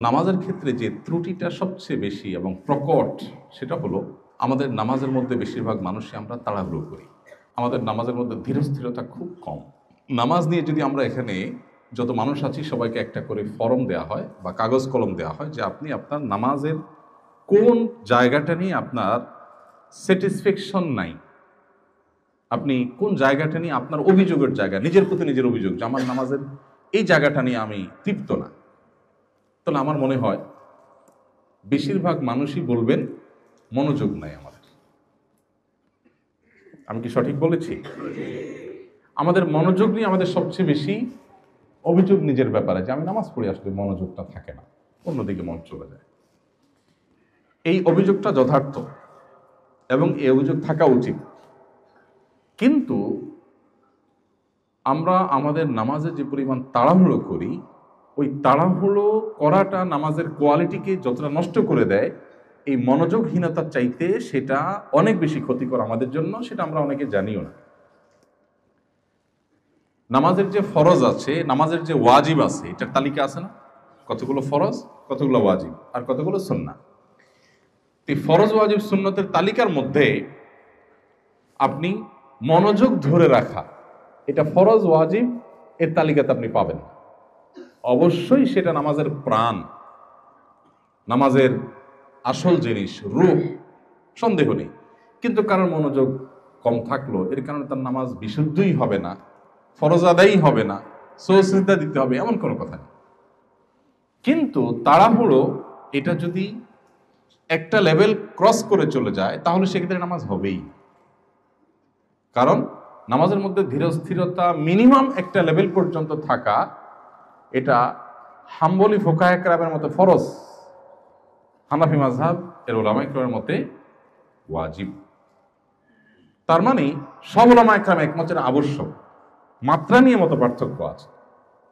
নামাজের ক্ষেত্রে যে ত্রুটিটা সবচেয়ে বেশি এবং প্রকট সেটা হলো আমাদের নামাজের মধ্যে বেশিরভাগ মানুষই আমরা তাড়াহুড়ো করি। আমাদের নামাজের মধ্যে ধীরস্থিরতা খুব কম। নামাজ নিয়ে যদি আমরা এখানে যত মানুষ আছি সবাইকে একটা করে ফরম দেওয়া হয় বা কাগজ কলম দেওয়া হয় যে আপনি আপনার নামাজের কোন জায়গাটা নিয়ে আপনার স্যাটিসফ্যাকশন নাই, আপনি কোন জায়গাটা নিয়ে আপনার অভিযোগের জায়গা, নিজের প্রতি নিজের অভিযোগ যে আমার নামাজের এই জায়গাটা নিয়ে আমি তৃপ্ত না, তাহলে আমার মনে হয় বেশিরভাগ মানুষই বলবেন মনোযোগ নাই আমাদের। আমি কি সঠিক বলেছি? আমাদের মনোযোগ নিয়ে আমাদের সবচেয়ে বেশি অভিযোগ নিজের ব্যাপারে, যে আমি নামাজ পড়ি আসলে মনোযোগটা থাকে না, অন্যদিকে মন চলে যায়। এই অভিযোগটা যথার্থ এবং এই অভিযোগ থাকা উচিত, কিন্তু আমরা আমাদের নামাজে যে পরিমাণ তাড়াহুড়ো করি, ওই তাড়াহুড়ো করাটা নামাজের কোয়ালিটিকে যতটা নষ্ট করে দেয়, এই মনোযোগহীনতার চাইতে সেটা অনেক বেশি ক্ষতিকর আমাদের জন্য, সেটা আমরা অনেকে জানিও না। নামাজের যে ফরজ আছে, নামাজের যে ওয়াজিব আছে, এটার তালিকা আছে না? কতগুলো ফরজ, কতগুলো ওয়াজিব, আর কতগুলো সুন্নাহ। এই ফরজ ওয়াজিব সুন্নতের তালিকার মধ্যে আপনি মনোযোগ ধরে রাখা, এটা ফরজ ওয়াজিব এর তালিকাতে আপনি পাবেন। অবশ্যই সেটা নামাজের প্রাণ, নামাজের আসল জিনিস, রূহ, সন্দেহ নেই। কিন্তু কারোর মনোযোগ কম থাকলো, এর কারণে তার নামাজ বিশুদ্ধই হবে না, ফরজ আদায়ই হবে না, সুজদা দিতে হবে, এমন কোনো কথা নেই। কিন্তু তাড়াহুড়ো এটা যদি একটা লেভেল ক্রস করে চলে যায়, তাহলে সেক্ষেত্রে নামাজ হবেই। কারণ নামাজের মধ্যে ধীরস্থিরতা মিনিমাম একটা লেভেল পর্যন্ত থাকা, এটা হাম্বলি ফোকাহে কেরামের মতে ফরজ, হানাফি মাযহাব এর উলামায়ে কেরামের মতে ওয়াজিব। তার মানে সব উলামায়ে কেরাম একমত আবশ্যক, মাত্রা নিয়ে মত পার্থক্য আছে।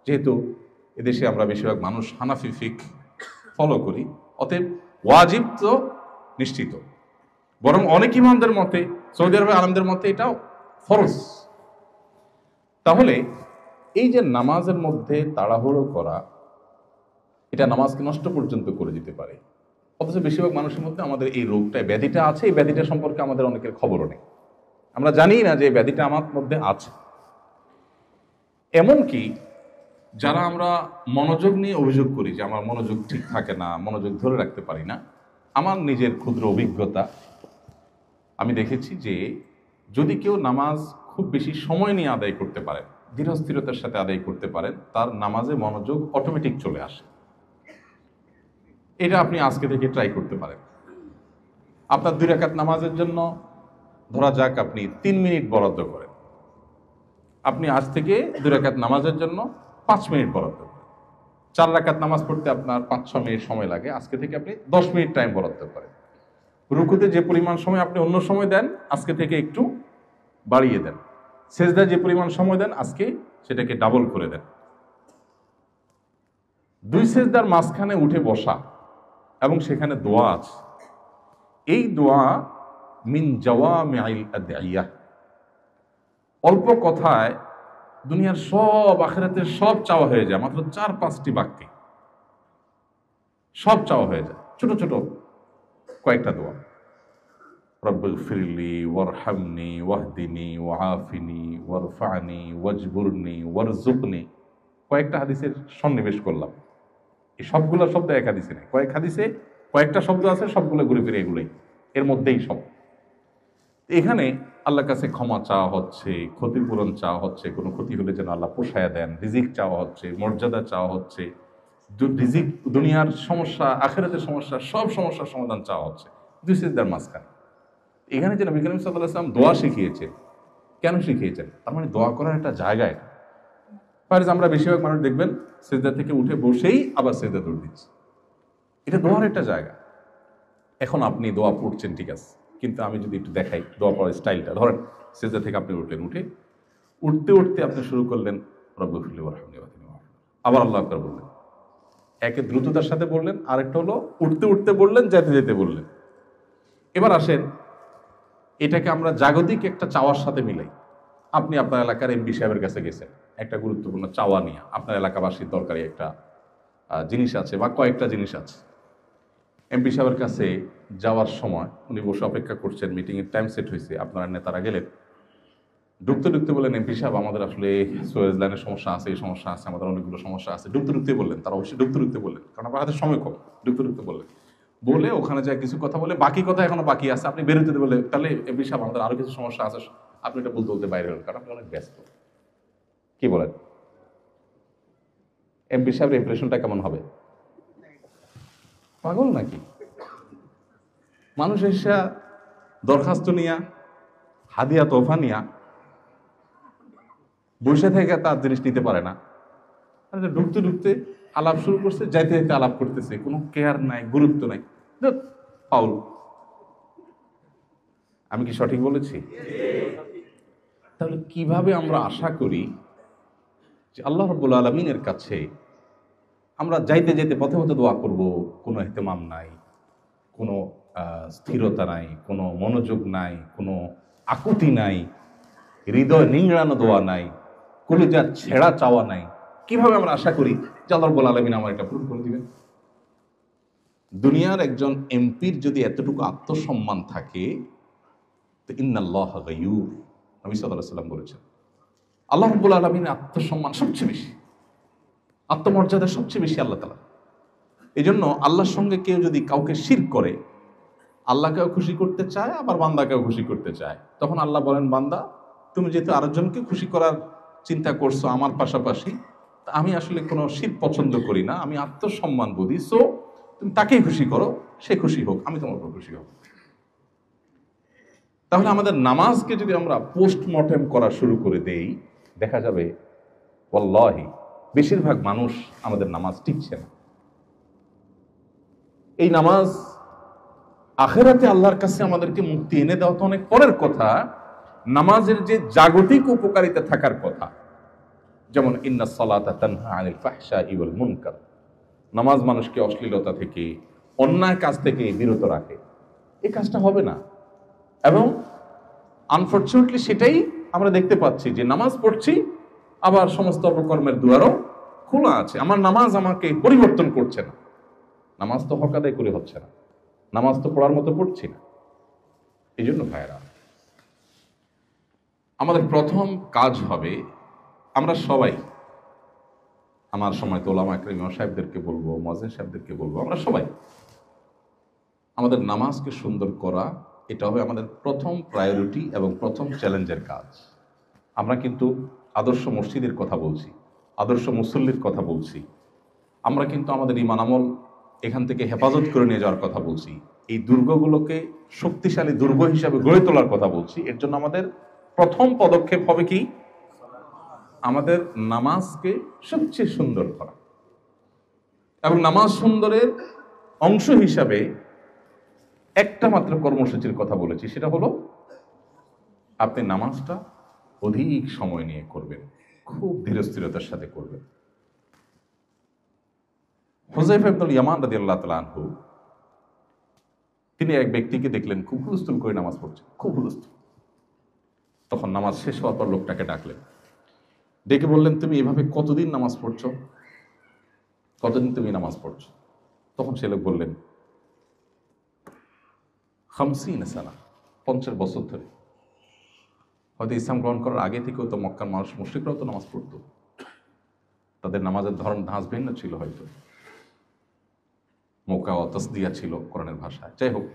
যেহেতু এদেশে আমরা বেশিরভাগ মানুষ হানাফি ফিকহ ফলো করি, অতএব ওয়াজিব তো নিশ্চিত। বরং অনেক ইমামদের মতে, সৌদি আরবের আলেমদের মতে এটাও ফরজ। তাহলে এই যে নামাজের মধ্যে তাড়াহুড়ো করা, এটা নামাজকে নষ্ট পর্যন্ত করে দিতে পারে। অথচ বেশিরভাগ মানুষের মধ্যে আমাদের এই রোগটা, ব্যাধিটা আছে। এই ব্যাধিটা সম্পর্কে আমাদের অনেকের খবরও নেই, আমরা জানি না যে ব্যাধিটা আমার মধ্যে আছে। এমনকি যারা আমরা মনোযোগ নিয়ে অভিযোগ করি যে আমার মনোযোগ ঠিক থাকে না, মনোযোগ ধরে রাখতে পারি না, আমার নিজের ক্ষুদ্র অভিজ্ঞতা, আমি দেখেছি যে যদি কেউ নামাজ খুব বেশি সময় নিয়ে আদায় করতে পারেন, ধীরস্থিরতার সাথে আদায় করতে পারেন, তার নামাজে মনোযোগ অটোমেটিক চলে আসে। এটা আপনি আজকে থেকে ট্রাই করতে পারেন। আপনার 2 রাকাত নামাজের জন্য ধরা যাক আপনি 3 মিনিট বরাদ্দ করেন, আপনি আজ থেকে 2 রাকাত নামাজের জন্য 5 মিনিট বরাদ্দ করেন। 4 রাকাত নামাজ পড়তে আপনার 5-6 মিনিট সময় লাগে, আজকে থেকে আপনি 10 মিনিট টাইম বরাদ্দ করেন। রুকুতে যে পরিমাণ সময় আপনি অন্য সময় দেন, আজকে থেকে একটু বাড়িয়ে দেন। সেজদায় যে পরিমাণ সময় দেন, আজকে সেটাকে ডাবল করে দেন। 2 সেজদার মাঝখানে উঠে বসা এবং সেখানে দোয়া আছে। এই দোয়া মিন জাওয়ামিআল আদইয়া, অল্প কথায় দুনিয়ার সব, আখিরাতের সব চাওয়া হয়ে যায় মাত্র 4-5টি বাক্যে। সব চাওয়া হয়ে যায়, ছোট ছোট কয়েকটা দোয়া। রব্বিগফিরলি ওয়ারহামনি ওয়াহদিনি ওয়াআফিনি ওয়ারফানি ওয়াজবুরনি ওয়ারযুকনি। কয়েকটা হাদিসের সন্নিবেশ করলাম। এই সবগুলো শব্দ এক হাদিসে নেই, কয়েক হাদিসে কয়েকটা শব্দ আছে, সবগুলো ঘুরে ফিরে এগুলোই, এর মধ্যেই সব। এখানে আল্লাহর কাছে ক্ষমা চাওয়া হচ্ছে, ক্ষতিপূরণ চাওয়া হচ্ছে, কোনো ক্ষতি হলে যেন আল্লাহ পোষায়া দেন, রিজিক চাওয়া হচ্ছে, মর্যাদা চাওয়া হচ্ছে, রিজিক, দুনিয়ার সমস্যা, আখিরাতের সমস্যা, সব সমস্যার সমাধান চাওয়া হচ্ছে 2 সিজদার মাঝখানে। এখানে যে নবী করিম সাল্লাল্লাহু আলাইহি ওয়াসাল্লাম দোয়া শিখিয়েছেন, কেন শিখিয়েছেন? তার মানে দোয়া করার একটা জায়গা এটা। ফারজ আমরা বেশিরভাগ মানুষ দেখবেন সিজদা থেকে উঠে বসেই আবার সিজদা দৌড় দিচ্ছে, এটা দোয়ার একটা জায়গা। এখন আপনি দোয়া পড়ছেন, ঠিক আছে, কিন্তু আমি যদি একটু দেখাই দোয়া পড়ার স্টাইলটা। ধরেন সিজদা থেকে আপনি উঠলেন, উঠতে উঠতে আপনি শুরু করলেন রব্বিগফিরলি ওয়ারহামনি ওয়াহদিনি ওয়াআফিনি, আবার আল্লাহু আকবার বললেন। একে দ্রুততার সাথে বললেন, আরেকটা হলো উঠতে উঠতে বললেন, যেতে যেতে বললেন। এবার আসেন, এটাকে আমরা জাগতিক একটা চাওয়ার সাথে মিলাই। আপনি আপনার এলাকার এমপি সাহেবের কাছে গেছেন একটা গুরুত্বপূর্ণ চাওয়া নিয়ে, আপনার এলাকাবাসীর দরকারি একটা জিনিস আছে বা কয়েকটা জিনিস আছে। এমপি সাহেবের কাছে যাওয়ার সময় উনি বসে অপেক্ষা করছেন, মিটিংয়ের টাইম সেট হয়েছে, আপনারা নেতারা গেলেন। ঢুকতে ঢুকতে বললেন, এমপি সাহেব আমাদের আসলে সুয়েজ লাইনের সমস্যা আছে, এই সমস্যা আছে, আমাদের অনেকগুলো সমস্যা আছে। ঢুকতে ঢুকতে বললেন, তারা অবশ্যই ঢুকতে ঢুকতে বললেন, কারণ আপনার হাতে সময় কম। ঢুকতে ঢুকতে বললেন, বলে ওখানে যায় কিছু কথা বলে, বাকি কথা এখনো বাকি আছে, আপনি বেরোতে বলে, তাহলে এমপি সাহেব আমাদের আরো কিছু সমস্যা আছে, আপনি এটা বলতে বলতে বাইরে হলেন, কারণ আপনি অনেক ব্যস্ত। কি বলেন, এমপি সাহেবের ইমপ্রেশনটা কেমন হবে? পাগল নাকি? মানুষ এসে দরখাস্ত নিয়া, হাদিয়া তোফা নিয়া বসে থেকে তার জিনিস নিতে পারে না। ঢুকতে ঢুকতে আলাপ শুরু করছে, যাইতে যাইতে আলাপ করতেছে, কোনো কেয়ার নাই, গুরুত্ব নাই। পাউল, আমি কি সঠিক বলেছি? তাহলে কিভাবে আমরা আশা করি যে আল্লাহ রাব্বুল আলামিনের কাছে আমরা যাইতে যেতে পথে পথে দোয়া করব, কোনো ইহতেমাম নাই, কোনো স্থিরতা নাই, কোনো মনোযোগ নাই, কোনো আকুতি নাই, হৃদয় নিংড়ানো দোয়া নাই, কলিজার ছেঁড়া চাওয়া নাই। কিভাবে আমরা আশা করি যে আল্লাহ রাব্বুল আলামিন আমার এটা পূরণ করে দিবেন? দুনিয়ার একজন এমপির যদি এতটুকু আত্মসম্মান থাকে, তো ইন্নাল্লাহ গায়ুর, নবী সাল্লাল্লাহু আলাইহি ওয়াসাল্লাম বলেছেন, আল্লাহ রাব্বুল আলামিনের আত্মসম্মান সবচেয়ে বেশি, আত্মমর্যাদা সবচেয়ে বেশি আল্লাহ তাআলা। এই জন্য আল্লাহর সঙ্গে কেউ যদি কাউকে শিরক করে, আল্লাহকেও খুশি করতে চায়, আবার বান্দাকেও খুশি করতে চায়, তখন আল্লাহ বলেন, বান্দা তুমি যেহেতু আরেকজনকে খুশি করার চিন্তা করছো আমার পাশাপাশি, আমি আসলে কোনো শিরক পছন্দ করি না, আমি আত্মসম্মান বুঝি, সো তুমি তাকেই খুশি করো, সে খুশি হোক, আমি তোমার উপর খুশি হব। তাহলে আমাদের নামাজকে যদি আমরা পোস্টমর্টেম করা শুরু করে দেই, দেখা যাবে ওয়াল্লাহি বেশিরভাগ মানুষ আমাদের নামাজ টিকছে না। এই নামাজ আখিরাতে আল্লাহর কাছে আমাদেরকে মুক্তি এনে দেওয়া তো অনেক পরের কথা, নামাজের যে জাগতিক উপকারিতা থাকার কথা, যেমন ইন্নাস সালাতা তানহা আনিল ফাহশাই ওয়াল মুনকার, নামাজ মানুষকে অশ্লীলতা থেকে, অন্যায় কাজ থেকে বিরত রাখে, এই কাজটা হবে না। এবং আনফরচুনেটলি সেটাই আমরা দেখতে পাচ্ছি, যে নামাজ পড়ছি, আবার সমস্ত অপকর্মের দুয়ারও খোলা আছে। আমার নামাজ আমাকে পরিবর্তন করছে না, নামাজ তো হক আদায় করে হচ্ছে না, নামাজ তো পড়ার মতো পড়ছি না। এই জন্য ভাইয়েরা, আমাদের প্রথম কাজ হবে, আমরা সবাই, আমার সময় তো ওলামা একরাম ইমাম সাহেবদেরকে বলবো, মুয়াজ্জিন সাহেবদেরকে বলবো, আমরা সবাই আমাদের নামাজকে সুন্দর করা, এটা হবে আমাদের প্রথম প্রায়োরিটি এবং প্রথম চ্যালেঞ্জের কাজ। আমরা কিন্তু আদর্শ মসজিদের কথা বলছি, আদর্শ মুসল্লির কথা বলছি, আমরা কিন্তু আমাদের ইমান আমল এখান থেকে হেফাজত করে নিয়ে যাওয়ার কথা বলছি, এই দুর্গগুলোকে শক্তিশালী দুর্গ হিসাবে গড়ে তোলার কথা বলছি। এর জন্য আমাদের প্রথম পদক্ষেপ হবে কি? আমাদের নামাজকে সবচেয়ে সুন্দর করা। এবং নামাজ সুন্দরের অংশ হিসাবে একটা মাত্র কর্মসূচির কথা বলেছি, সেটা হলো আপনি নামাজটা অধিক সময় নিয়ে করবেন, খুব ধীরস্থিরতার সাথে করবেন। হুযায়ফা ইবনুল ইয়ামান রাদিয়াল্লাহু তাআলা আনহু, তিনি এক ব্যক্তিকে দেখলেন খুব হুলস্থুল করে নামাজ পড়ছে, খুব হুলস্থুল। তখন নামাজ শেষ হওয়ার পর লোকটাকে ডাকলেন, ডেকে বললেন, তুমি এভাবে কতদিন নামাজ পড়ছো, কতদিন তুমি নামাজ পড়ছো? তখন সে লোক বললেন, 50 সানা, 50 বছর ধরে। হয়তো ইসলাম গ্রহণ করার আগে থেকেও তো মক্কার মানুষ, মুশরিকরাও তো নামাজ পড়তো, তাদের নামাজের ধরন ধাঁচ ভিন্ন ছিল, হয়তো মৌকা ও তাসদিয়া ছিল কোরআনের ভাষায়। যাই হোক,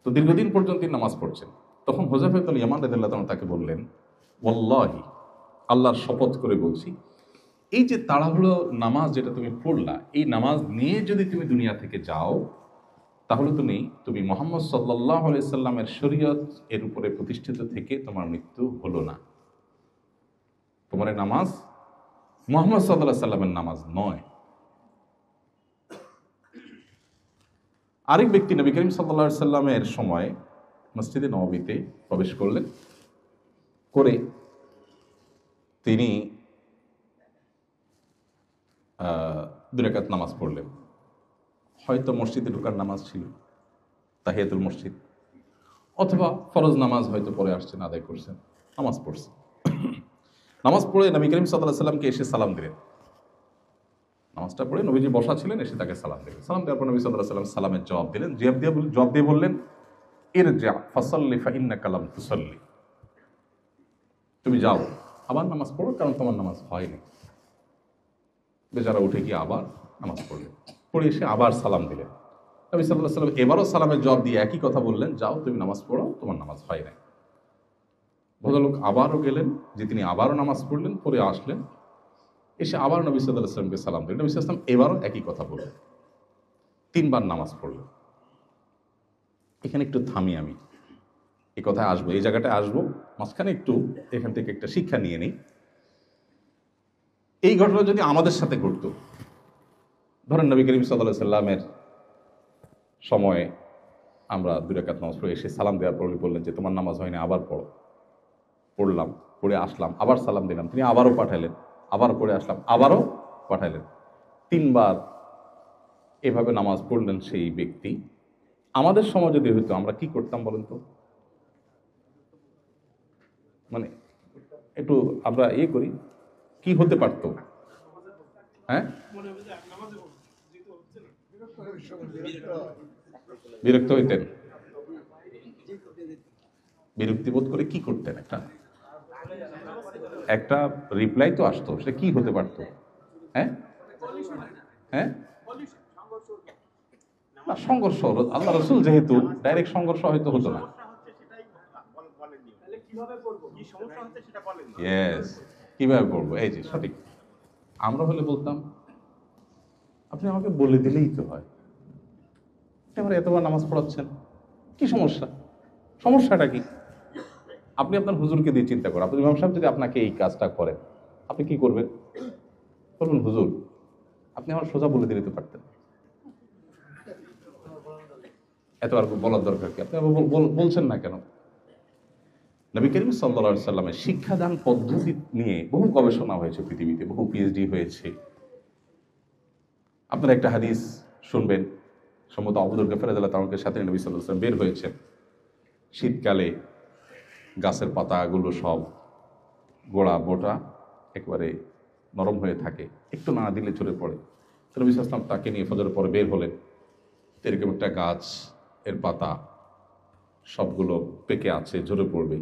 তো দীর্ঘদিন পর্যন্ত তিনি নামাজ পড়ছেন। তখন হুযায়ফা ইবনুল ইয়ামান রাদিয়াল্লাহু তাআলা তাকে বললেন, ওয়াল্লাহি, আল্লাহর শপথ করে বলছি, এই যে তাড়াহুড়ো নামাজ যেটা তুমি পড়লা, এই নামাজ নিয়ে যদি তুমি দুনিয়া থেকে যাও, তাহলে তুমি মুহাম্মদ সাল্লাল্লাহু আলাইহি সাল্লামের শরীয়ত এর উপরে প্রতিষ্ঠিত থেকে তোমার মৃত্যু হলো না। তোমার এই নামাজ মুহাম্মদ সাল্লাল্লাহু আলাইহি সাল্লামের নামাজ নয়। আরেক ব্যক্তি নবী করিম সাল্লাল্লাহু আলাইহি সাল্লামের সময় মসজিদে নববীতে প্রবেশ করলেন, করে তিনি 2 রাকাত নামাজ পড়লেন। হয়তো মসজিদে ঢোকার নামাজ ছিল, তাহিয়াতুল মসজিদ, অথবা ফরজ নামাজ হয়তো পরে আসছেন, আদায় করছেন, নামাজ পড়ছেন। নামাজ পড়ে নবী করিম সাল্লাল্লাহু আলাইহি সাল্লামকে এসে সালাম দিলেন। নামাজটা পড়ে নবীজি বসা ছিলেন, এসে তাকে সালাম দিলেন। সালাম দেওয়ার পর নবী সাল্লাল্লাহু আলাইহি ওয়াসাল্লাম সালামের জবাব দিলেন। জবাব দিয়ে বললেন, ইরজা ফাসাল্লি ফাইন্নাকা লাম তুসাল্লি, তুমি যাও আবার নামাজ পড়ো, কারণ তোমার নামাজ হয়নি। বেচারা উঠে গিয়ে আবার নামাজ পড়লেন, পড়ে এসে আবার সালাম দিলেন। নবী সাল্লাল্লাহু আলাইহি ওয়াসাল্লাম এবারও সালামের জবাব দিয়ে একই কথা বললেন, যাও তুমি নামাজ পড়ো, তোমার নামাজ হয় নাই। ভদ্রলোক আবারও গেলেন, যে তিনি আবারও নামাজ পড়লেন, পড়ে আসলেন, এসে আবার নবী সাল্লাল্লাহু আলাইহি ওয়াসাল্লামকে সালাম দিলেন। নবী সাল্লাল্লাহু আলাইহি ওয়াসাল্লাম এবারও একই কথা বললেন, 3 বার নামাজ পড়লেন। এখানে একটু থামি, আমি এই কথায় আসবো, এই জায়গাটায় আসবো, মাঝখানে একটু এখান থেকে একটা শিক্ষা নিয়ে নিই। এই ঘটনা যদি আমাদের সাথে ঘটতো, ধরেন নবী করিম সাল্লাল্লাহু আলাইহি ওয়াসাল্লামের সময়ে আমরা 2 রাকাত নামাজ পড়ে এসে সালাম দেওয়ার পর বললেন যে তোমার নামাজ হয়নি, আবার পড়ো। পড়লাম, পড়ে আসলাম, আবার সালাম দিলাম, তিনি আবারও পাঠাইলেন, আবার পড়ে আসলাম, আবারও পাঠাইলেন। 3 বার এভাবে নামাজ পড়লেন সেই ব্যক্তি। আমাদের সময় যদি হইতো আমরা কি করতাম বলেন তো? মানে একটু আমরা করি, কি হতে পারতো? হ্যাঁ, বিরক্ত হইতেন, বিরক্তি বোধ করে কি করতেন? একটা রিপ্লাই তো আসতো, সেটা কি হতে পারতো? হ্যাঁ হ্যাঁ, না সংঘর্ষ, আল্লাহ রাসূল যেহেতু ডাইরেক্ট সংঘর্ষ হয়তো হতো না। ইয়েস, কিভাবে পড়বো, এই যে সঠিক। আমরা হলে বলতাম আপনি আমাকে বলে দিলেই তো হয়, আমার এতবার নামাজ পড়াচ্ছেন, কি সমস্যা, সমস্যাটা কি? আপনি আপনার হুজুরকে দিয়ে চিন্তা করেন, আপনার ইমাম সাহেব যদি আপনাকে এই কাজটা করেন, আপনি কি করবেন? বলবেন হুজুর আপনি আমার সোজা বলে দিতে পারতেন, এত আর বলার দরকার কি, আপনি বলছেন না কেন? নবী করিম সাল্লাল্লাহু আলাইহি সাল্লামের শিক্ষাদান পদ্ধতি নিয়ে বহু গবেষণা হয়েছে পৃথিবীতে, বহু পিএইচডি হয়েছে। আপনারা একটা হাদিস শুনবেন, সম্ভবত আবু যর গফার রাদিয়াল্লাহু তাআলার সাথে নবী সাল্লাল্লাহু আলাইহি ওয়াসাল্লাম বের হয়েছেন। শীতকালে গাছের পাতাগুলো সব গোড়া বোটা একেবারে নরম হয়ে থাকে, একটু না দিলে ঝরে পড়ে। তো নবী সাল্লাল্লাহু আলাইহি ওয়াসাল্লাম তাকে নিয়ে ফজরের পরে বের হলেন। এরকম একটা গাছ, এর পাতা সবগুলো পেকে আছে, ঝরে পড়বে।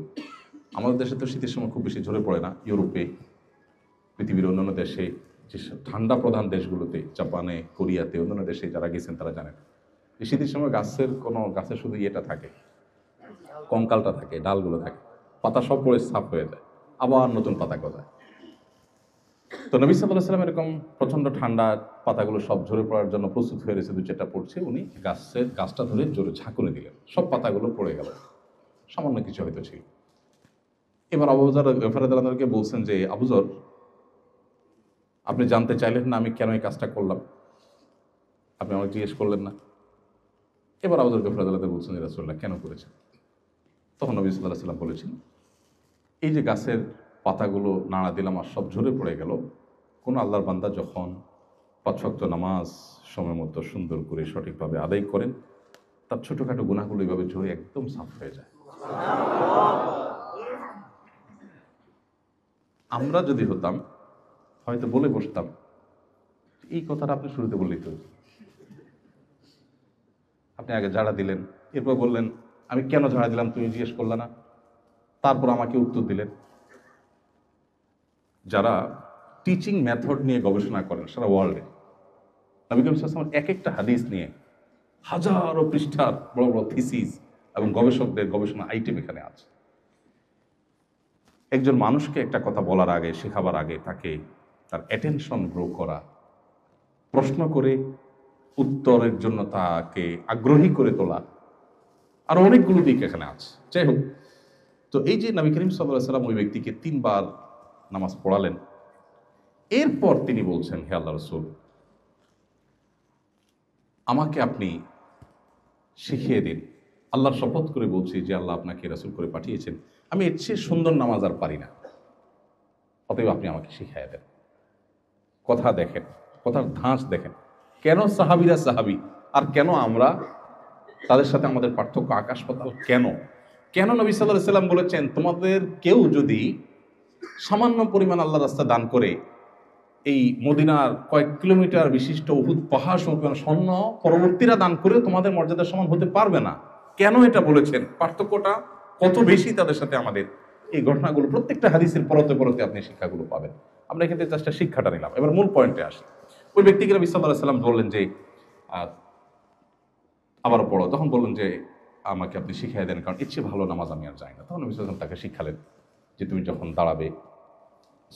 আমাদের দেশে তো শীতের সময় খুব বেশি ঝরে পড়ে না, ইউরোপে, পৃথিবীর অন্যান্য দেশে, যে ঠান্ডা প্রধান দেশগুলোতে, জাপানে, কোরিয়াতে, অন্যান্য দেশে যারা গেছেন তারা জানেন যে শীতের সময় গাছের শুধু ইয়েটা থাকে, কঙ্কালটা থাকে, ডালগুলো থাকে, পাতা সব পড়ে সাফ হয়ে যায়, আবার নতুন পাতা গজায়। তো নবী সাল্লাল্লাহু আলাইহি ওয়াসাল্লাম এরকম প্রচন্ড ঠান্ডা, পাতাগুলো সব ঝরে পড়ার জন্য প্রস্তুত হয়ে রয়েছে, 2-4টা পড়ছে, উনি গাছটা ধরে জোরে ঝাঁকুনি দিলেন, সব পাতাগুলো পড়ে গেল, সামান্য কিছু হয়তো ছিল। এবার আবু যর গফার রাদিয়াল্লাহু আনহুকে বলছেন যে আবু যর, আপনি জানতে চাইলেন না আমি কেন এই কাজটা করলাম, আপনি আমাকে জিজ্ঞেস করলেন না। এবার আবু যর গফার রাদিয়াল্লাহু আনহু বলছেন, রাসূলুল্লাহ কেন করেছেন? তখন নবী সাল্লাল্লাহু আলাইহি ওয়াসাল্লাম বলেছেন, এই যে গাছের পাতাগুলো নাড়া দিলাম আর সব ঝরে পড়ে গেল, কোন আল্লাহর বান্দা যখন 5 ওয়াক্ত নামাজ সময় মতো সুন্দর করে সঠিকভাবে আদায় করেন, তার ছোটখাটো গুনাহগুলো এইভাবে ঝরে একদম সাফ হয়ে যায়। আমরা যদি হতাম হয়তো বলে বসতাম, এই কথাটা আপনি শুরুতে বললেই তো, আপনি আগে ঝাড়া দিলেন, এরপর বললেন আমি কেন ঝাড়া দিলাম তুমি জিজ্ঞেস করলে না, তারপর আমাকে উত্তর দিলেন। যারা টিচিং মেথড নিয়ে গবেষণা করেন সারা ওয়ার্ল্ডে, নবী করিম সাল্লাল্লাহু আলাইহি ওয়াসাল্লাম এক একটা হাদিস নিয়ে হাজারো পৃষ্ঠার বড় বড় থিসিস এবং গবেষকদের গবেষণা আইটেম এখানে আছে। একজন মানুষকে একটা কথা বলার আগে, শেখাবার আগে তাকে তার অ্যাটেনশন গ্রো করা, প্রশ্ন করে উত্তরের জন্য তাকে আগ্রহী করে তোলা, আর অনেকগুলো দিক এখানে আছে। যাই হোক, তো এই যে নবী করিম সাল্লাল্লাহু আলাইহি ওয়াসাল্লাম ওই ব্যক্তিকে 3 বার নামাজ পড়ালেন, এরপর তিনি বলছেন, হে আল্লাহ রাসূল, আমাকে আপনি শিখিয়ে দিন, আল্লাহর শপথ করে বলছি যে আল্লাহ আপনাকে রাসূল করে পাঠিয়েছেন, আমি এর চেয়ে সুন্দর নামাজ আর পারি না, অতএব আপনি আমাকে শিখিয়ে দেন। কথা দেখেন, কথার ধাঁচ দেখেন, কেন সাহাবীরা সাহাবী আর কেন আমরা, তাদের সাথে আমাদের পার্থক্য আকাশ পাতাল। কেন কেন নবী সাল্লাল্লাহু আলাইহি ওয়াসাল্লাম বলেছেন তোমাদের কেউ যদি সামান্য পরিমাণ আল্লাহর রাস্তা দান করে, এই মদিনার কয়েক কিলোমিটার বিশিষ্ট উহুদ পাহাড় সমপরিমাণ স্বর্ণ পরবর্তীরা দান করে তোমাদের মর্যাদার সমান হতে পারবে না। কেন এটা বলেছেন? পার্থক্যটা কত বেশি তাদের সাথে আমাদের। এই ঘটনাগুলো প্রত্যেকটা হাদিসের পরতে পরতে আপনি শিক্ষাগুলো পাবেন। আমরা এখানে জাস্ট শিক্ষাটা নিলাম। এবার মূল পয়েন্টে আসি। ওই ব্যক্তিকে নবী সাল্লাল্লাহু আলাইহি সাল্লাম বললেন যে আবারও পড়ো। তখন বললেন যে আমাকে আপনি শিখিয়ে দেন, কারণ ইচ্ছে ভালো নামাজ আমি আর যাই না। তখন নবী সাল্লাল্লাহু আলাইহি ওয়াসাল্লাম তাকে শিখালেন যে তুমি যখন দাঁড়াবে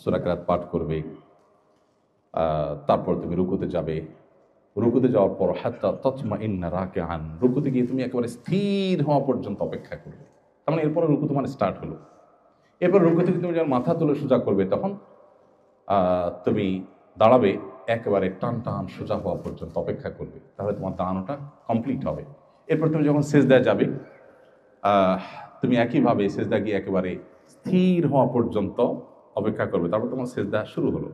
সূরা কিরাত পাঠ করবে, তারপর তুমি রুকুতে যাবে, রুকুতে যাওয়ার পর হাত্তা তাতমাইন্না রাকিআন, রুকুতে গিয়ে তুমি একেবারে স্থির হওয়া পর্যন্ত অপেক্ষা করবে। তার মানে এরপরে রুকু তোমার স্টার্ট হলো। এরপর রুকু থেকে তুমি যখন মাথা তুলে সোজা করবে তখন তুমি দাঁড়াবে, একেবারে টান টান সোজা হওয়া পর্যন্ত অপেক্ষা করবে, তাহলে তোমার দাঁড়ানোটা কমপ্লিট হবে। এরপর তুমি যখন সেজদায় যাবে তুমি একইভাবে সেজদা গিয়ে একেবারে স্থির হওয়া পর্যন্ত অপেক্ষা করবে, তারপর তোমার সেজদা শুরু হলো।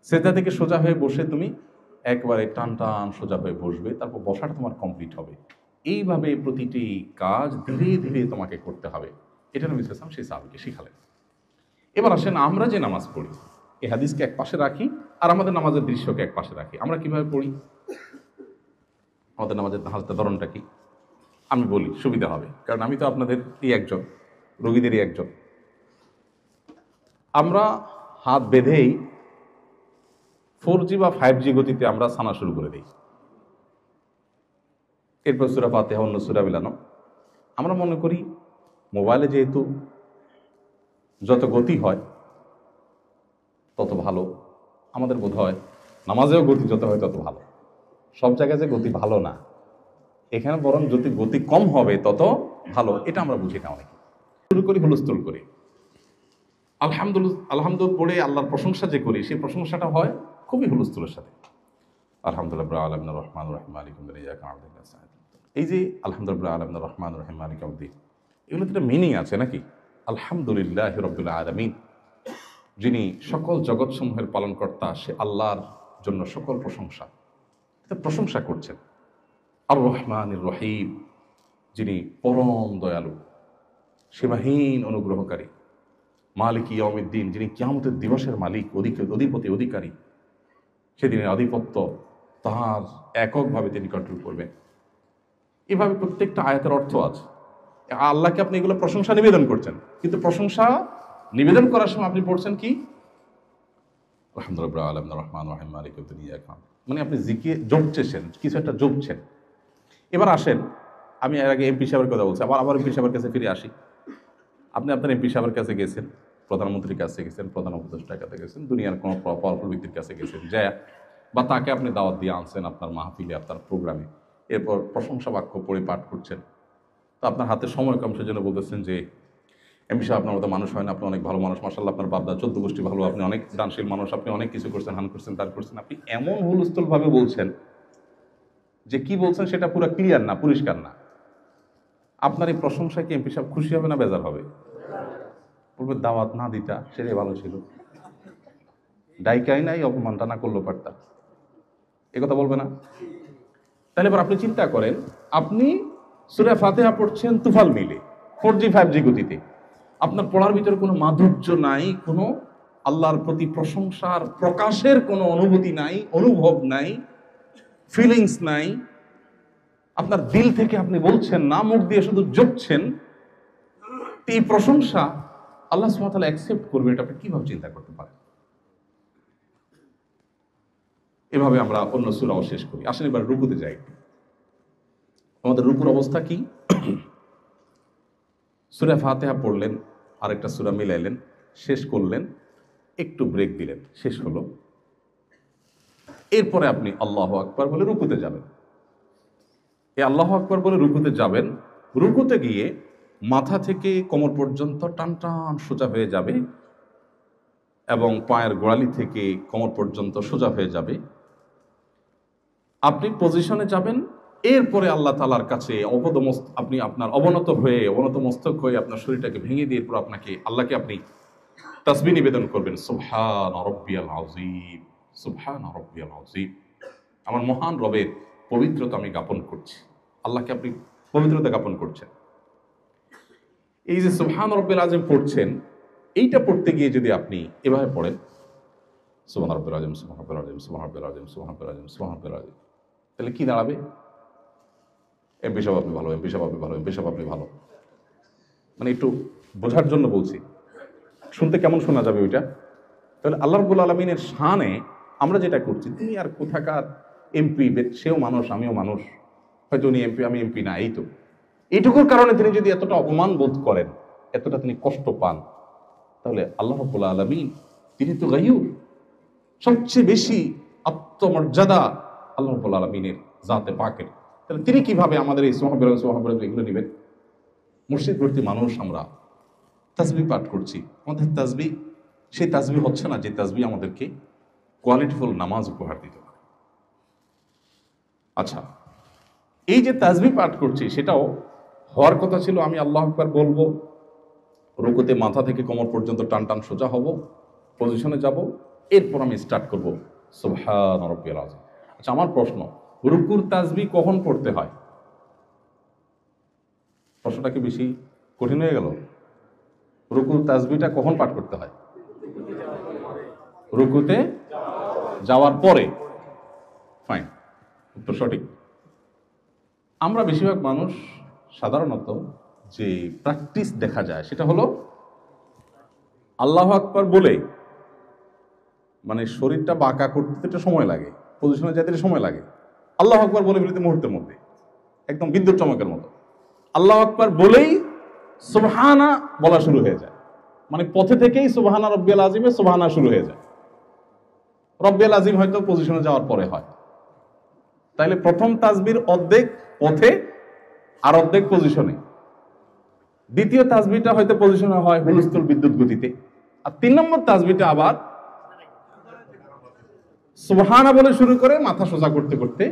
সেজদা থেকে সোজা হয়ে বসে তুমি একবারে টান টান সোজা হয়ে বসবে, তারপর বসাটা তোমার কমপ্লিট হবে। এইভাবে প্রতিটি কাজ ধীরে ধীরে তোমাকে করতে হবে। এটা নবী সাল্লাল্লাহু আলাইহি ওয়াসাল্লাম সেই সাহাবীকে শিখালেন। এবার আসেন আমরা যে নামাজ পড়ি, এই হাদিসকে এক পাশে রাখি আর আমাদের নামাজের দৃশ্যকে এক পাশে রাখি। আমরা কিভাবে পড়ি? আমাদের নামাজের ধরনটা কি আমি বলি, সুবিধা হবে, কারণ আমি তো আপনাদেরই একজন, রোগীদেরই একজন। আমরা হাত বেঁধেই 4G বা 5G গতিতে আমরা সানা শুরু করে দিই। এরপর সূরা ফাতিহা, অন্য সূরা মিলানো। আমরা মনে করি মোবাইলে যেহেতু যত গতি হয় তত ভালো, আমাদের বোধ হয় নামাজেও গতি যত হয় তত ভালো। সব জায়গায় যে গতি ভালো না, এখানে বরং যদি গতি কম হবে তত ভালো, এটা আমরা বুঝি না। অনেকে শুরু করি হুলস্থুল করি, আলহামদুলিল্লাহ পড়ে আল্লাহর প্রশংসা যে করি, সেই প্রশংসাটা হয় খুবই হুলস্থুলের সাথে। আলহামদুলিল্লাহ আলমিন রহমান রহিম মালিক ইয়াউমিদ্দিন। এই যে আলহামদুলিল্লাহ আলমিন রহমান রহিম মালিক ইয়াউমিদ্দিন, এগুলো তো একটা মিনিং আছে নাকি? আলহামদুলিল্লাহ রাব্বিল আলামিন, যিনি সকল জগৎসমূহের পালনকর্তা, সে আল্লাহর জন্য সকল প্রশংসা, প্রশংসা করছেন। আর রহমানির রহিম, যিনি পরম দয়ালু, সীমাহীন অনুগ্রহকারী। মালিক ইয়াউমিদ্দিন, যিনি কিয়ামতের দিবসের মালিক, অধিপতি, অধিকারী। সেদিনের আধিপত্য তাহার এককভাবে তিনি কন্ট্রোল করবেন। এভাবে প্রত্যেকটা আয়াতের অর্থ আছে। আল্লাহকে আপনি এগুলো প্রশংসা নিবেদন করছেন, কিন্তু প্রশংসা নিবেদন করার সময় আপনি পড়ছেন কি? আলহামদুলিল্লাহ আলমিন রহমান রহিম মালিক ইয়াউমিদ্দিন, মানে আপনি জপছেন, কিছু একটা জপছেন। এবার আসেন, আমি এর আগে এমপি সাহেবের কথা বলছি, আবার এমপি সাহেবের কাছে ফিরে আসি। আপনি আপনার এমপি সাহেবের কাছে গেছেন, প্রধানমন্ত্রীর কাছে গেছেন, প্রধান উপদেষ্টার কাছে গেছেন, দুনিয়ার কোনো পাওয়ারফুল ব্যক্তির কাছে গেছেন, যায় বা তাকে আপনি দাওয়াত দিয়ে আনছেন আপনার মাহফিলে, আপনার প্রোগ্রামে। এরপর প্রশংসা বাক্য পড়ে পাঠ করছেন। তো আপনার হাতে সময় কম, সেজন্য বলতেছেন যে এমপি সাহেব আপনার মতো মানুষ হয় না, আপনি অনেক ভালো মানুষ, মাশাআল্লাহ আপনার বাপদা 14 গোষ্ঠী ভালো, আপনি অনেক দানশীল মানুষ, আপনি অনেক কিছু করছেন, হান করছেন, তার করছেন। আপনি এমন হুলস্থুল ভাবে বলছেন যে কি বলছেন সেটা পুরো ক্লিয়ার না, পরিষ্কার না। আপনার এই প্রশংসায় কি এমপি সাহেব খুশি হবে না বেজার হবে? বলবে দাওয়াত না দিতা সেটাই ভালো ছিল, ডাইকাই নাই, অপমানটা না করলেও পারতাম, এ কথা বলবে না? তাহলে এবার আপনি চিন্তা করেন, আপনি সূরা ফাতিহা পড়ছেন তুফাল মিলে 4G 5G গতিতে, আপনার পড়ার ভিতরে কোনো মাধুর্য নাই, কোনো আল্লাহর প্রতি প্রশংসার প্রকাশের কোনো অনুভূতি নাই, অনুভব নাই, ফিলিংস নাই, আপনার দিল থেকে আপনি বলছেন না, মুখ দিয়ে শুধু জপছেন। এই প্রশংসা আল্লাহ সুবহানাহু ওয়া তাআলা অ্যাকসেপ্ট করবে, এটা আপনি কিভাবে চিন্তা করতে পারেন? এভাবে আমরা অন্য সূরাও শেষ করি। আসেন এবার রুকুতে যাই। আমাদের রুকুর অবস্থা কি? সূরা ফাতিহা পড়লেন, আরেকটা সূরা মিলাইলেন, শেষ করলেন, একটু ব্রেক দিলেন, শেষ হলো। এরপরে আপনি আল্লাহু আকবার বলে রুকুতে যাবেন। এই আল্লাহু আকবার বলে রুকুতে যাবেন। রুকুতে গিয়ে মাথা থেকে কোমর পর্যন্ত টান টান সোজা হয়ে যাবে এবং পায়ের গোড়ালি থেকে কোমর পর্যন্ত সোজা হয়ে যাবে। আপনি পজিশনে যাবেন। এরপরে আল্লাহ তাআলার কাছে আপনি আপনার অবনত মস্তক হয়ে আপনার শরীরটাকে ভেঙে দিয়ে এরপর আল্লাহকে আপনি তাসবিহ নিবেদন করবেন, সুবহান রাব্বিয়াল আযীম, সুবহান রাব্বিয়াল আযীম। আমার মহান রবের পবিত্রতা আমি জ্ঞাপন করছি। আল্লাহকে আপনি পবিত্রতা জ্ঞাপন করছেন। এই যে সুবহান রাব্বিয়াল আযীম পড়ছেন, এইটা পড়তে গিয়ে যদি আপনি এভাবে পড়েন, সুবহান রাব্বিল আযীম, সুবহান রাব্বিল আযীম, সুবহান রাব্বিল আযীম, সুবহান রাব্বিল আযীম, সুবহান রাব্বিল আযীম। তাহলে কি দাঁড়াবে? এমপি সাহেব আপনি ভালো, এমপি সাহেব আপনি ভালো, এমপি সাহেব আপনি ভালো। মানে একটু বোঝার জন্য বলছি, শুনতে কেমন শোনা যাবে ওইটা? তাহলে আল্লাহ রাব্বুল আলামিনের শানে আমরা যেটা করছি, তুমি আর কোথাকার এমপি, সেও মানুষ আমিও মানুষ, হয়তো উনি এমপি আমি এমপি না, এই তো এইটুকুর কারণে তিনি যদি এতটা অপমান বোধ করেন, এতটা তিনি কষ্ট পান, তাহলে আল্লাহ রাব্বুল আলামিন তিনি তো গায়ুব, সবচেয়ে বেশি আত্মমর্যাদা আল্লাহ রাব্বুল আলামিনের জাতে পাকের। তাহলে তিনি কিভাবে আমাদের এই সুবহানাল্লাহ এগুলো নেবেন? মসজিদ ভর্তি মানুষ আমরা তাসবিহ পাঠ করছি, আমাদের তাসবিহ সেই তাসবিহ হচ্ছে না যে তাসবিহ আমাদেরকে কোয়ালিটিফুল নামাজ উপহার দিতে পারে। আচ্ছা, এই যে তাসবিহ পাঠ করছি সেটাও হওয়ার কথা ছিল আমি আল্লাহু আকবার বলবো, রুকুতে মাথা থেকে কোমর পর্যন্ত টান টান সোজা হব, পজিশনে যাব, এরপর আমি স্টার্ট করব সুবহান রাব্বিয়াল আযীম। আচ্ছা, আমার প্রশ্ন, রুকুর তাসবিহ কখন পড়তে হয়? প্রশ্নটা কি বেশি কঠিন হয়ে গেল? রুকুর তাসবিহটা কখন পাঠ করতে হয়? রুকুতে যাওয়ার পরে। ফাইন, উত্তর সঠিক। আমরা বেশিরভাগ মানুষ সাধারণত যে প্র্যাকটিস দেখা যায় সেটা হলো আল্লাহু আকবার বলে, মানে শরীরটা বাঁকা করতে একটা সময় লাগে, পজিশনে যেতে সময় লাগে, আল্লাহু আকবার বলে ফেলতে মুহূর্তের মধ্যে, একদম বিদ্যুৎ চমকের মতো আল্লাহু আকবার বলেই সুবহানা বলা শুরু হয়ে যায়। মানে পথে থেকেই সুবহানা রাব্বিয়াল আযীমে সুবহানা শুরু হয়ে যায়। রাব্বিয়াল আযীম হয়তো পজিশনে যাওয়ার পরে হয়। তাইলে প্রথম তাসবিহর অর্ধেক পথে আর অর্ধেক পজিশনে, দ্বিতীয় তাসবিহটা হয়তো পজিশনে হয় হুলস্থুল বিদ্যুৎ গতিতে, আর 3 নম্বর তাসবিহটা আবার সুবহানা বলে শুরু করে মাথা সোজা করতে করতে,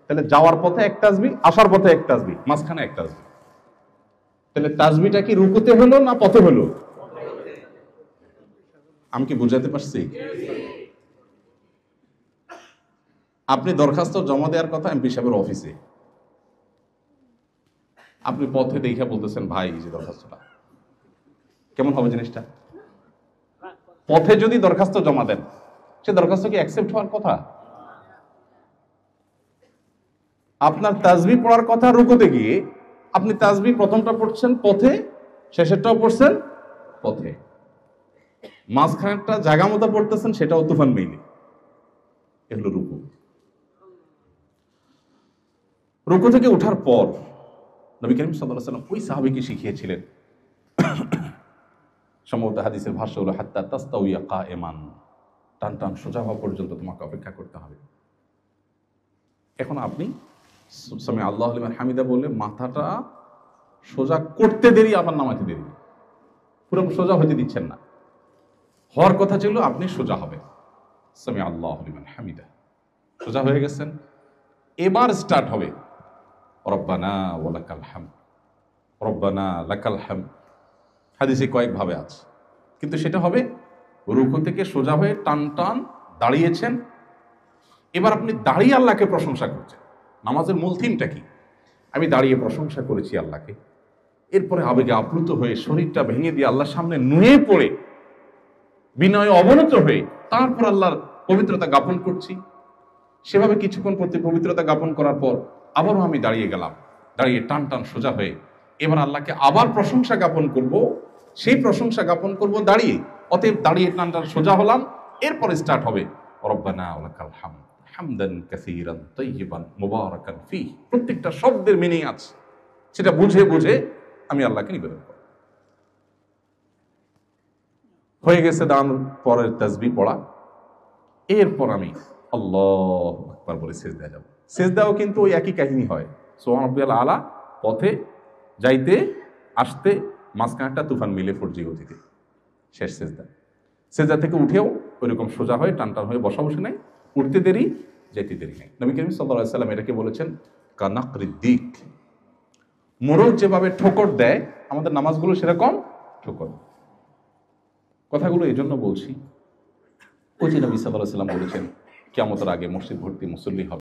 তাহলে যাওয়ার পথে এক তাসবিহ, আসার পথে এক তাসবিহ, মাঝখানে এক তাসবিহ। তাহলে তাসবিহটা কি রুকুতে হলো না পথে হলো? আমি কি বুঝাতে পারছি? আপনি দরখাস্ত জমা দেওয়ার কথা এমপি সাহেবের অফিসে, আপনি পথে দেখে বলতেছেন ভাই এই যে দরখাস্তটা, কেমন হবে জিনিসটা? পথে যদি দরখাস্ত জমা দেন, সে দরখাস্ত কি অ্যাকসেপ্ট হওয়ার কথা? আপনার তাসবিহ পড়ার কথা রুকুতে গিয়ে, আপনি তাসবিহ প্রথমটা পড়ছেন পথে, শেষেরটাও পড়ছেন পথে, মাঝখানেরটা জায়গা মতো পড়তেছেন সেটাও তুফান মেইলে। এগুলো রুকু। রুকু থেকে ওঠার পর নবী করিম সাল্লাল্লাহু আলাইহি ওয়াসাল্লাম ওই সাহাবীকে শিখিয়েছিলেন, সম্ভবত হাদিসের ভাষ্য হলো হাত্তা তাস্তাউইয়া কায়েমান, টান টান সোজা হওয়া পর্যন্ত তোমাকে অপেক্ষা করতে হবে। এখন আপনি সামি আল্লাহু লিমান হামিদা বলে মাথাটা সোজা করতে দেরি, আবার নামাতে দেরি, পুরো সোজা হতে দিচ্ছেন না। হওয়ার কথা ছিল আপনি সোজা হবে, সামি আল্লাহু লিমান হামিদা, সোজা হয়ে গেছেন। এবার স্টার্ট হবে রব্বানা ওয়া লাকাল হামদ, রব্বানা লাকাল হামদ। হাদিসে কয়েকভাবে আছে, কিন্তু সেটা হবে রুকু থেকে সোজা হয়ে টান টান দাঁড়িয়েছেন। এবার আপনি দাঁড়িয়ে আল্লাহকে প্রশংসা করছেন। নামাজের মূল থিমটা কি? আমি দাঁড়িয়ে প্রশংসা করেছি আল্লাহকে, এরপরে আবেগে আপ্লুত হয়ে শরীরটা ভেঙে দিয়ে আল্লাহর সামনে নুয়ে পড়ে বিনয়ে অবনত হয়ে তারপর আল্লাহর পবিত্রতা জ্ঞাপন করছি। সেভাবে কিছুক্ষণ প্রতি পবিত্রতা জ্ঞাপন করার পর আবারও আমি দাঁড়িয়ে গেলাম, দাঁড়িয়ে টান টান সোজা হয়ে এবার আল্লাহকে আবার প্রশংসা জ্ঞাপন করব, সেই প্রশংসা জ্ঞাপন করব দাঁড়িয়ে। অতএব দাঁড়িয়ে টান টান সোজা হলাম, এরপরে স্টার্ট হবে রব্বানা ওয়া লাকাল হামদ হামদান কাসীরান তাইয়িবান মুবারাকান ফীহ। প্রত্যেকটা শব্দের মিনিং আছে, সেটা বুঝে বুঝে আমি আল্লাহকে নিবেদন করব। হয়ে গেছে দাঁড়ানোর পরের তাসবিহ পড়া, এরপর আমি আল্লাহু আকবার বলে সিজদায় যাব। সিজদাও কিন্তু ওই একই কাহিনী হয়, সুবহান রাব্বিয়াল আলা, পথে যাইতে আসতে মাঝখানটা তুফান মিলে ফোরজি গতিতে শেষ সিজদা। সিজদা থেকে উঠেও ওইরকম সোজা হয়ে টান টান হয়ে বসা বসে নাই, উঠতে দেরি যেতে দেরি নেই। নবী করিম সাল্লাল্লাহু আলাইহি ওয়াসাল্লাম এটাকে বলেছেন কানাকরিদ দিক, মোরগ যেভাবে ঠোকর দেয় আমাদের নামাজগুলো সেরকম ঠোকর। কথাগুলো এই জন্য বলছি, ওই যে নবী সাল্লাল্লাহু আলাইহি ওয়াসাল্লাম বলেছেন কিয়ামতের আগে মসজিদ ভর্তি মুসল্লি হবে।